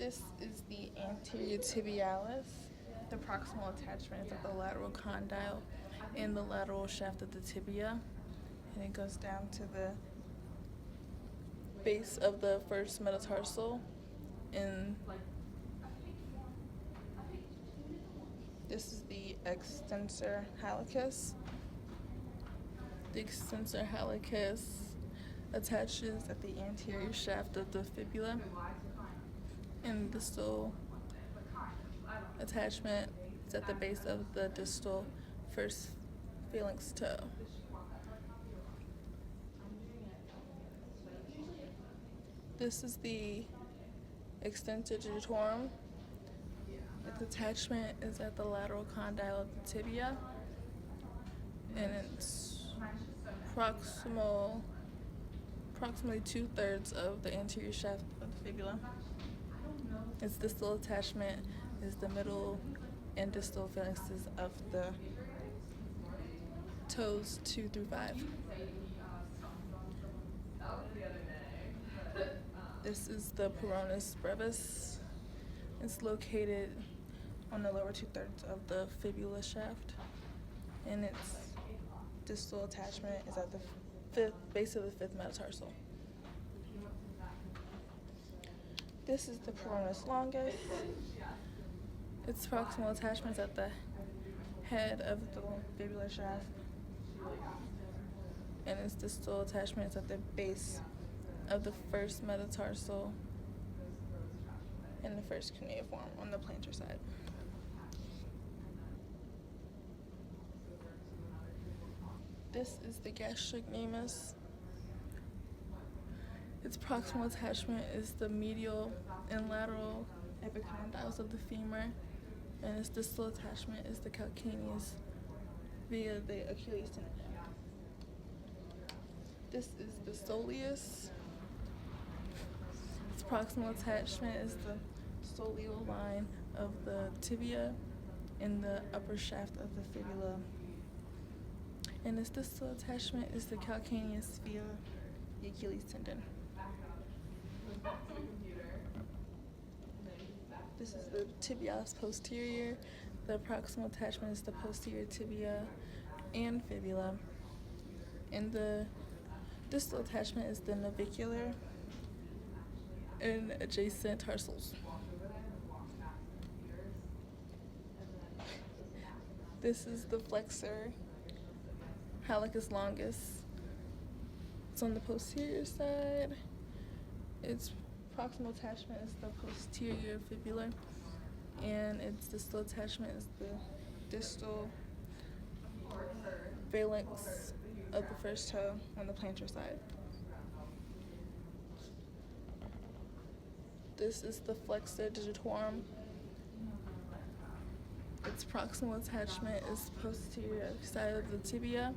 This is the anterior tibialis. The proximal attachment is at the lateral condyle and the lateral shaft of the tibia, and it goes down to the base of the first metatarsal. And this is the extensor hallucis. The extensor hallucis attaches at the anterior shaft of the fibula, and the distal attachment is at the base of the distal first phalanx toe. This is the extensor digitorum. Its attachment is at the lateral condyle of the tibia, and it's approximately 2/3 of the anterior shaft of the fibula. Its distal attachment is the middle and distal phalanxes of the toes 2 through 5. This is the peroneus brevis. It's located on the lower 2/3 of the fibula shaft, and its distal attachment is at the base of the fifth metatarsal. This is the peroneus longus. Its proximal attachment is at the head of the fibular shaft, and its distal attachment is at the base of the first metatarsal and the first cuneiform on the plantar side. This is the gastrocnemius. Its proximal attachment is the medial and lateral epicondyles of the femur, and its distal attachment is the calcaneus via the Achilles tendon. This is the soleus. Its proximal attachment is the soleal line of the tibia and the upper shaft of the fibula, and its distal attachment is the calcaneus via the Achilles tendon. This is the tibialis posterior. The proximal attachment is the posterior tibia and fibula, and the distal attachment is the navicular and adjacent tarsals. This is the flexor hallucis longus. It's on the posterior side. Its proximal attachment is the posterior fibula, and its distal attachment is the distal phalanx of the first toe on the plantar side. This is the flexor digitorum. Its proximal attachment is posterior side of the tibia,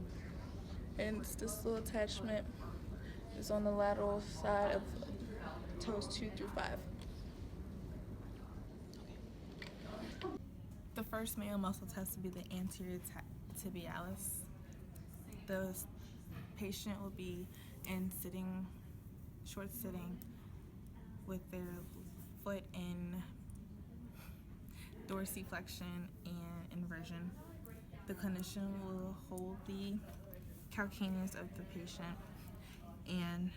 and its distal attachment is on the lateral side of toes 2 through 5. The first male muscle test will be the anterior tibialis. The patient will be in short sitting with their foot in dorsiflexion and inversion. The clinician will hold the calcaneus of the patient, and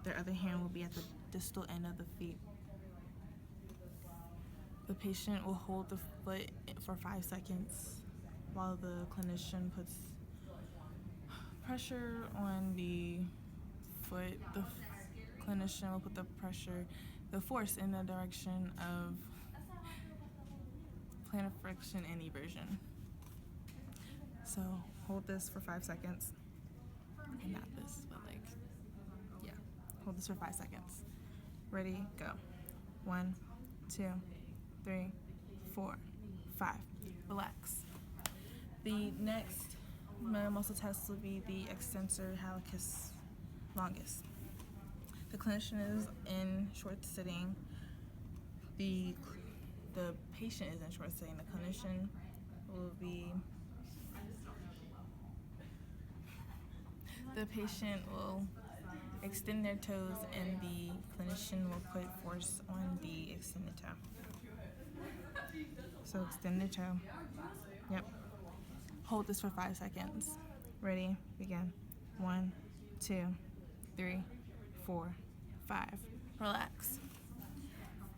their other hand will be at the distal end of the feet. The patient will hold the foot for 5 seconds while the clinician puts pressure on the foot. The clinician will put the force in the direction of plantar flexion and eversion. So hold this for 5 seconds. And not this, but hold this for 5 seconds. Ready, go. 1, 2, 3, 4, 5. Relax. The next muscle test will be the extensor hallucis longus. The clinician is in short sitting. The patient is in short sitting. The clinician will be. The patient will extend their toes, and the clinician will put force on the extended toe. So extend their toe. Yep. Hold this for 5 seconds. Ready? Begin. 1, 2, 3, 4, 5. Relax.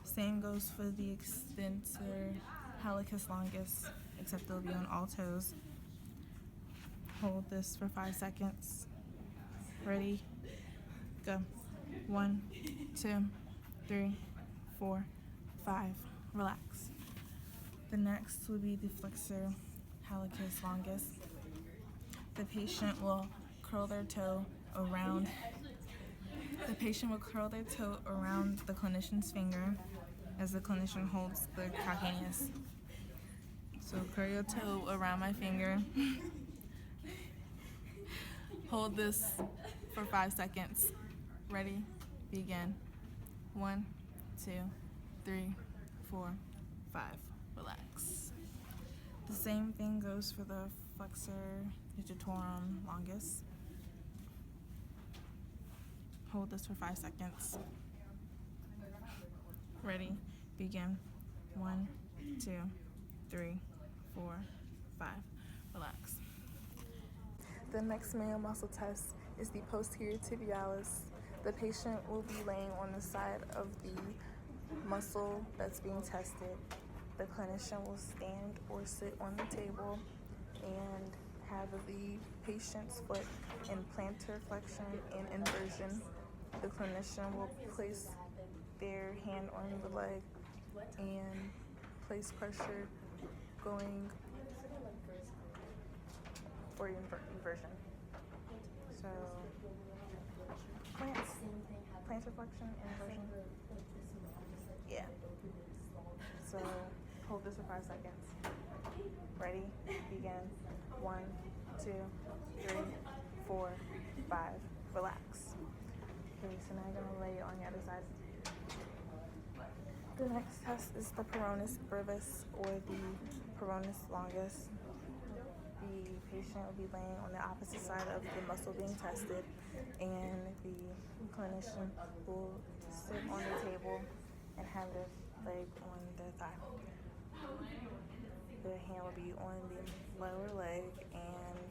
Same goes for the extensor hallucis longus, except they'll be on all toes. Hold this for 5 seconds. Ready? Go. 1, 2, 3, 4, 5. Relax. The next will be the flexor hallucis longus. The patient will curl their toe around. The patient will curl their toe around the clinician's finger as the clinician holds the calcaneus. So curl your toe around my finger. Hold this for 5 seconds. Ready? Begin. 1, 2, 3, 4, 5. Relax. The same thing goes for the flexor digitorum longus. Hold this for 5 seconds. Ready? Begin. 1, 2, 3, 4, 5. Relax. The next manual muscle test is the posterior tibialis. The patient will be laying on the side of the muscle that's being tested. The clinician will stand or sit on the table and have the patient's foot in plantar flexion and inversion. The clinician will place their hand on the leg and place pressure going for inversion. So, plantar flexion, inversion. Yeah. So, hold this for 5 seconds. Ready? Begin. 1, 2, 3, 4, 5. Relax. Okay, so now you're going to lay it on the other side. The next test is the peroneus brevis or the peroneus longus. The patient will be laying on the opposite side of the muscle being tested, and the clinician will sit on the table and have their leg on their thigh. The hand will be on the lower leg, and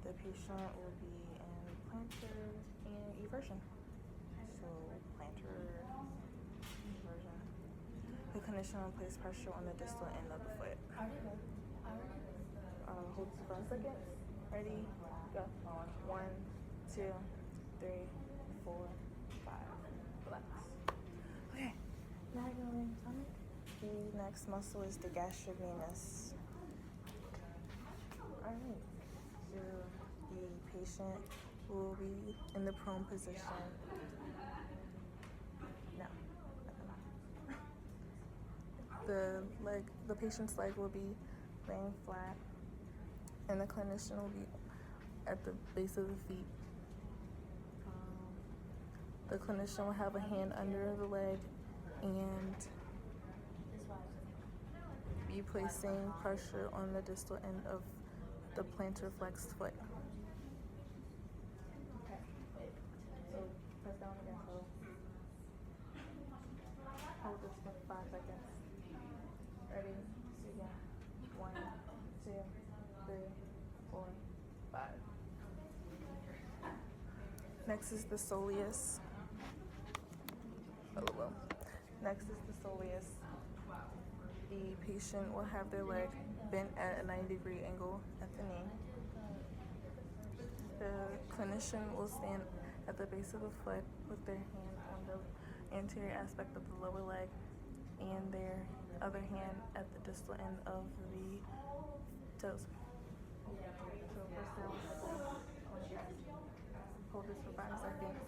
the patient will be in plantar and eversion. So plantar eversion. The clinician will place pressure on the distal end of the foot. Hold for 1 second. Ready? Go. 1, 2, 3, 4, 5. Relax. Okay. Now you're going to lay on your stomach. The next muscle is the gastrocnemius. Alright. So the patient will be in the prone position. No. The patient's leg will be laying flat, and the clinician will be at the base of the feet. The clinician will have a hand under the leg and be placing pressure on the distal end of the plantar flexed foot. Okay, so press down again. Hold this for 5 seconds. Ready? Begin. 1, 2, 3, 4, 5. Next is the soleus. Next is the soleus. The patient will have their leg bent at a 90-degree angle at the knee. The clinician will stand at the base of the foot with their hand on the anterior aspect of the lower leg and their other hand at the distal end of the toes. So press down on the chest. Hold this for 5 seconds.